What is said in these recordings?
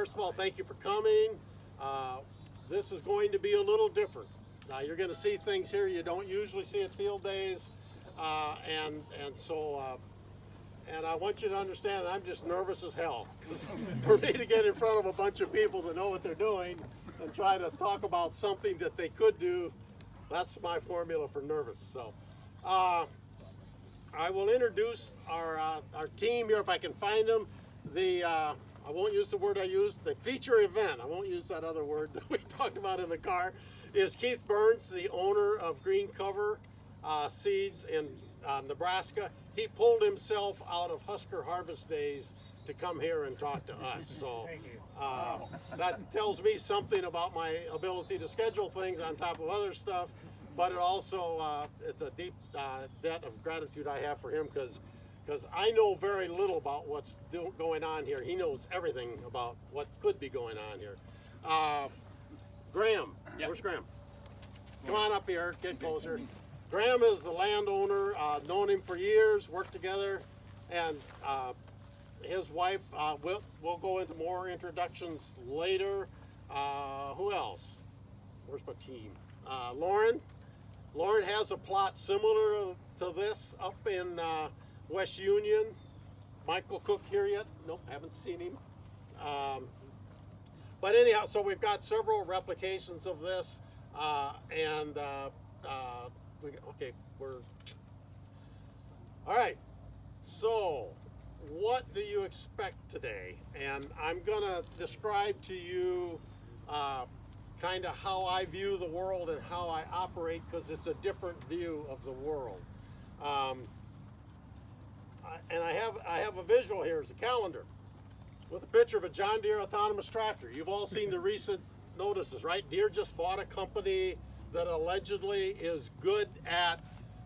First of all, thank you for coming. This is going to be a little different. You're going to see things here you don't usually see at field days, and I want you to understand that I'm just nervous as hell. 'Cause for me to get in front of a bunch of people that know what they're doing and try to talk about something that they could do, that's my formula for nervous. So I will introduce our team here if I can find them. I won't use the word I used, the feature event, I won't use that other word that we talked about in the car, is Keith Burns, the owner of Green Cover Seeds in Nebraska. He pulled himself out of Husker Harvest Days to come here and talk to us. So that tells me something about my ability to schedule things on top of other stuff, but it also, it's a deep debt of gratitude I have for him because I know very little about what's going on here. He knows everything about what could be going on here. Graham, yep. Where's Graham? Come on up here, get closer. Graham is the landowner, known him for years, worked together, and his wife, we'll go into more introductions later. Who else? Where's my team? Lauren. Lauren has a plot similar to this up in West Union. Michael Cook here yet? Nope, haven't seen him. But anyhow, so we've got several replications of this, okay, all right. So, what do you expect today? And I'm gonna describe to you kind of how I view the world and how I operate, because it's a different view of the world. And I have a visual here. It's a calendar with a picture of a John Deere autonomous tractor. You've all seen the recent notices, right? Deere just bought a company that allegedly is good at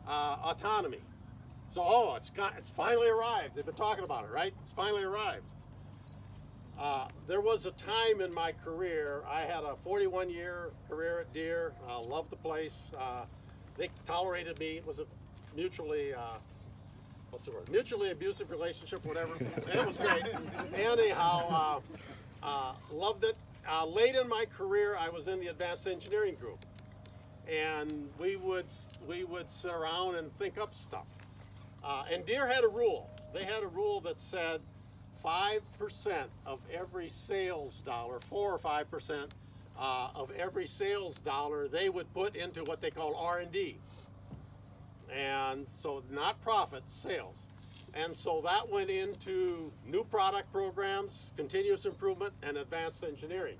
autonomy. So, it's finally arrived. They've been talking about it, right? It's finally arrived. There was a time in my career, I had a 41-year career at Deere. Loved the place. They tolerated me. It was a mutually mutually abusive relationship, whatever. And it was great. Anyhow, loved it. Late in my career, I was in the advanced engineering group, and we would sit around and think up stuff. And Deere had a rule. They had a rule that said 5% of every sales dollar, 4 or 5% of every sales dollar, they would put into what they call R&D. And so not profit, sales. And so that went into new product programs, continuous improvement, and advanced engineering.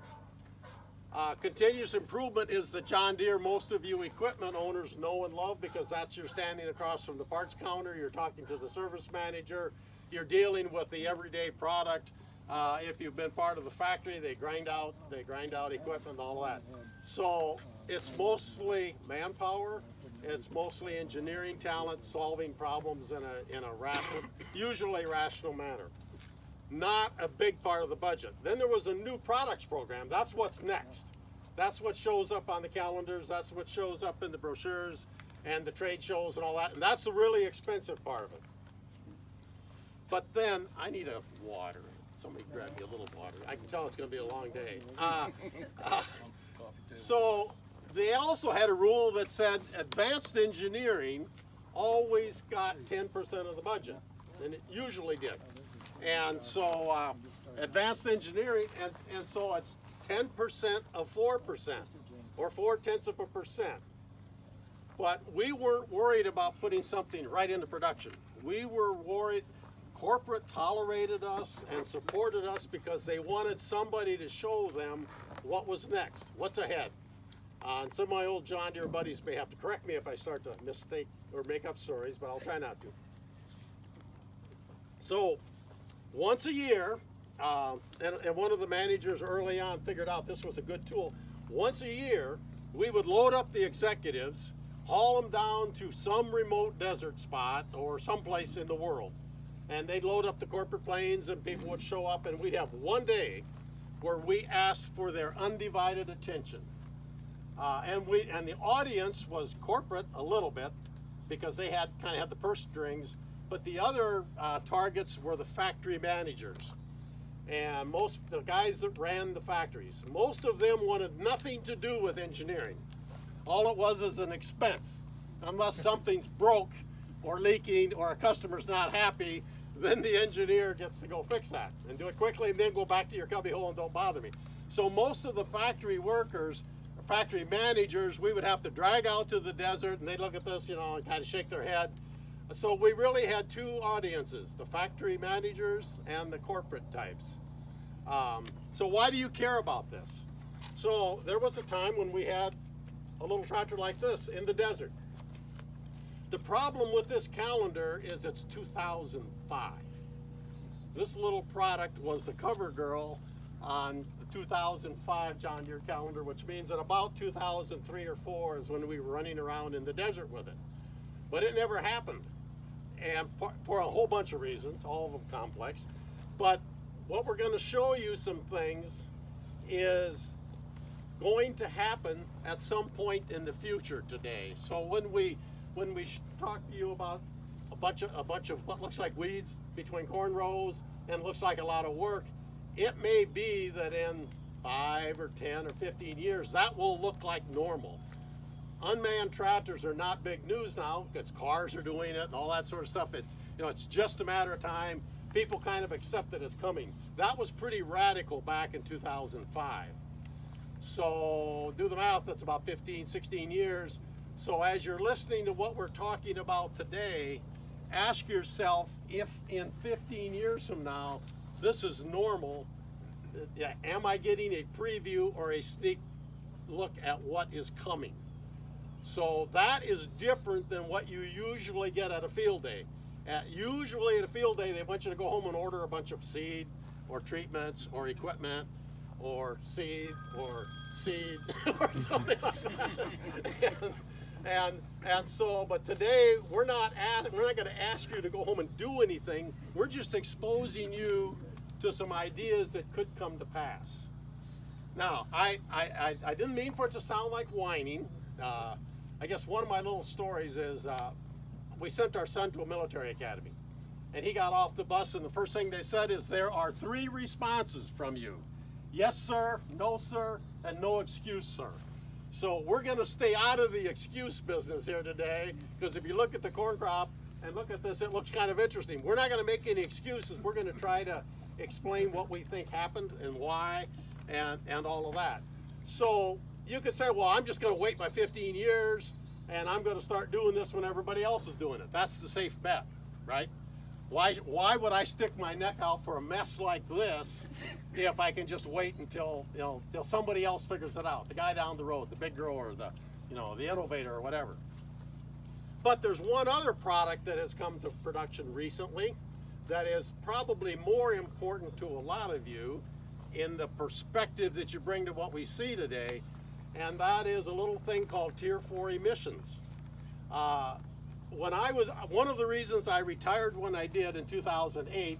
Continuous improvement is the John Deere most of you equipment owners know and love, because that's you're standing across from the parts counter, you're talking to the service manager, you're dealing with the everyday product. If you've been part of the factory, they grind out equipment and all that. So it's mostly manpower. It's mostly engineering talent solving problems in a rational, usually rational manner. Not a big part of the budget. Then there was a new products program. That's what's next. That's what shows up on the calendars. That's what shows up in the brochures and the trade shows and all that. And that's the really expensive part of it. But then I need a water. Somebody grab me a little water. I can tell it's going to be a long day. So they also had a rule that said advanced engineering always got 10% of the budget, and it usually did. And so advanced engineering, and so it's 10% of 4%, or 0.4%. But we weren't worried about putting something right into production. We were worried. Corporate tolerated us and supported us because they wanted somebody to show them what was next, what's ahead. And some of my old John Deere buddies may have to correct me if I start to mistake or make up stories, but I'll try not to. So once a year, and one of the managers early on figured out this was a good tool. Once a year, we would load up the executives, haul them down to some remote desert spot or someplace in the world. And they'd load up the corporate planes and people would show up, and we'd have one day where we asked for their undivided attention. And the audience was corporate a little bit because they kind of had the purse strings, but the other targets were the factory managers. And the guys that ran the factories, most of them wanted nothing to do with engineering. All it was is an expense. Unless something's broke or leaking or a customer's not happy, then the engineer gets to go fix that and do it quickly and then go back to your cubby hole and don't bother me. So most of the factory workers, factory managers, we would have to drag out to the desert and they'd look at this, and kind of shake their head. So we really had two audiences, the factory managers and the corporate types. So why do you care about this? So there was a time when we had a little tractor like this in the desert. The problem with this calendar is it's 2005. This little product was the cover girl on the 2005 John Deere calendar, which means that about 2003 or 4 is when we were running around in the desert with it. But it never happened, and for a whole bunch of reasons, all of them complex. But what we're going to show you some things is going to happen at some point in the future today. So when we talk to you about a bunch of what looks like weeds between corn rows and looks like a lot of work, it may be that in 5 or 10 or 15 years that will look like normal. Unmanned tractors are not big news now because cars are doing it and all that sort of stuff. It's just a matter of time. People kind of accept that it's coming. That was pretty radical back in 2005. So do the math, that's about 15, 16 years. So as you're listening to what we're talking about today, ask yourself if in 15 years from now, this is normal. Am I getting a preview or a sneak look at what is coming? So that is different than what you usually get at a field day. Usually at a field day, they want you to go home and order a bunch of seed or treatments or equipment or seed or something like that. And so, but today we're not going to ask you to go home and do anything. We're just exposing you to some ideas that could come to pass. Now, I didn't mean for it to sound like whining. I guess one of my little stories is we sent our son to a military academy, and he got off the bus, and the first thing they said is, there are 3 responses from you: yes sir, no sir, and no excuse sir. So we're going to stay out of the excuse business here today, because if you look at the corn crop and look at this, it looks kind of interesting. We're not going to make any excuses. We're going to try to explain what we think happened and why and all of that. So you could say, well, I'm just going to wait my 15 years and I'm going to start doing this when everybody else is doing it. That's the safe bet, right? Why would I stick my neck out for a mess like this if I can just wait until till somebody else figures it out? The guy down the road, the big grower, the innovator or whatever. But there's one other product that has come to production recently that is probably more important to a lot of you in the perspective that you bring to what we see today, and that is a little thing called Tier 4 emissions. One of the reasons I retired when I did in 2008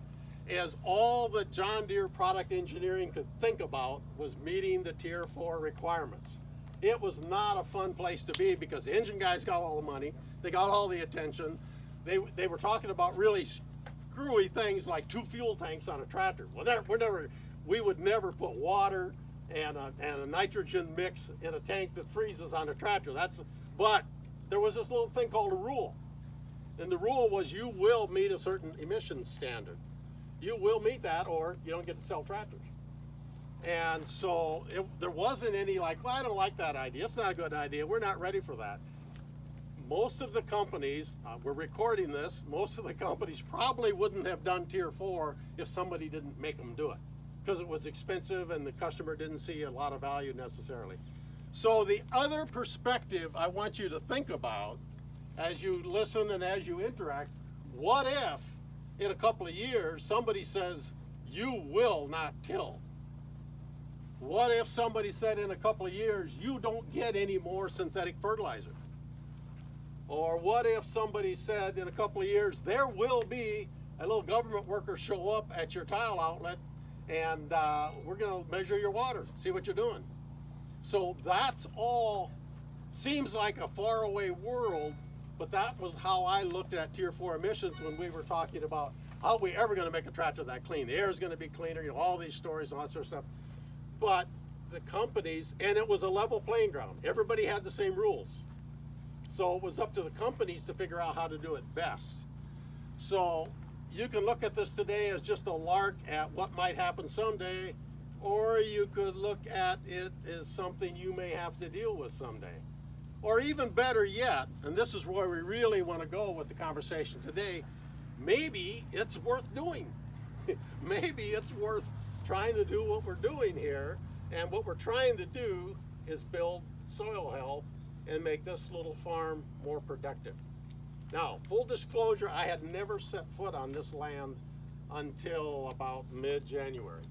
is all that John Deere product engineering could think about was meeting the Tier 4 requirements. It was not a fun place to be because the engine guys got all the money, they got all the attention. They were talking about really screwy things like 2 fuel tanks on a tractor. Well, we would never put water and a nitrogen mix in a tank that freezes on a tractor. But there was this little thing called a rule. And the rule was you will meet a certain emissions standard. You will meet that or you don't get to sell tractors. And so there wasn't any like, well, I don't like that idea. It's not a good idea. We're not ready for that. Most of the companies, we're recording this, most of the companies probably wouldn't have done Tier 4 if somebody didn't make them do it, because it was expensive and the customer didn't see a lot of value necessarily. So the other perspective I want you to think about as you listen and as you interact, what if in a couple of years somebody says, you will not till? What if somebody said in a couple of years, you don't get any more synthetic fertilizer? Or what if somebody said in a couple of years, there will be a little government worker show up at your tile outlet and we're going to measure your water, see what you're doing. So that's all, seems like a faraway world, but that was how I looked at Tier 4 emissions when we were talking about how are we ever going to make a tractor that clean? The air is going to be cleaner, you know, all these stories and all that sort of stuff. But the companies, and it was a level playing ground. Everybody had the same rules. So it was up to the companies to figure out how to do it best. So you can look at this today as just a lark at what might happen someday, or you could look at it as something you may have to deal with someday. Or even better yet, and this is where we really want to go with the conversation today, maybe it's worth doing. Maybe it's worth trying to do what we're doing here, and what we're trying to do is build soil health and make this little farm more productive. Now, full disclosure, I had never set foot on this land until about mid-January.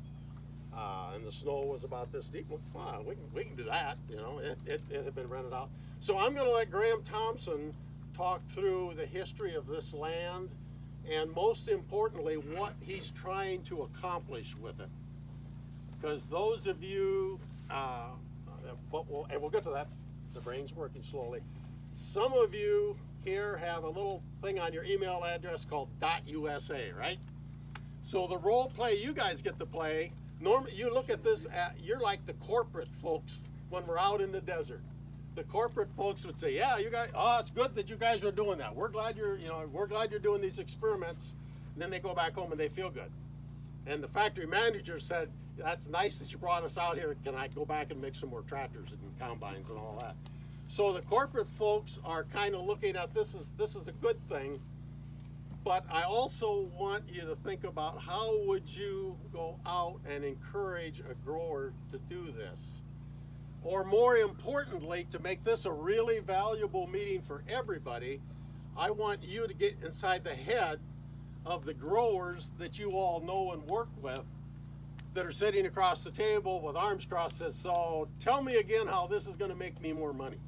And the snow was about this deep. Well, we can do that, you know, it had been rented out. So I'm gonna let Graham Thompson talk through the history of this land, and most importantly, what he's trying to accomplish with it. Because those of you, and we'll get to that, the brain's working slowly. Some of you here have a little thing on your email address called .usa, right? So the role play you guys get to play, normally you look at this, you're like the corporate folks when we're out in the desert. The corporate folks would say, yeah, you guys, oh, it's good that you guys are doing that. We're glad we're glad you're doing these experiments. And then they go back home and they feel good. And the factory manager said, that's nice that you brought us out here. Can I go back and make some more tractors and combines and all that? So the corporate folks are kind of looking at this is a good thing, but I also want you to think about how would you go out and encourage a grower to do this? Or more importantly, to make this a really valuable meeting for everybody, I want you to get inside the head of the growers that you all know and work with that are sitting across the table with arms crossed, says, so tell me again how this is going to make me more money.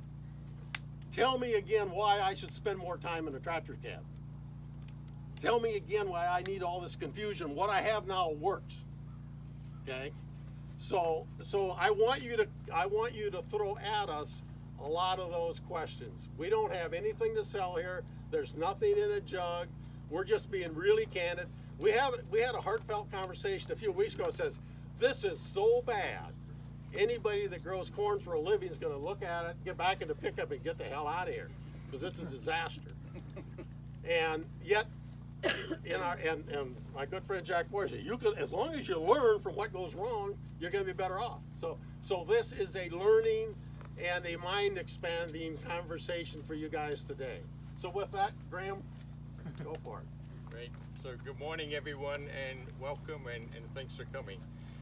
Tell me again why I should spend more time in a tractor cab. Tell me again why I need all this confusion. What I have now works. Okay? So I want you to throw at us a lot of those questions. We don't have anything to sell here. There's nothing in a jug. We're just being really candid. We had a heartfelt conversation a few weeks ago that says, this is so bad. Anybody that grows corn for a living is going to look at it, get back in the pickup and get the hell out of here, because it's a disaster. And yet, and my good friend Jack Boyer said, you can, as long as you learn from what goes wrong, you're going to be better off. So this is a learning and a mind expanding conversation for you guys today. So with that, Graham, go for it. Great. So good morning, everyone, and welcome, and thanks for coming.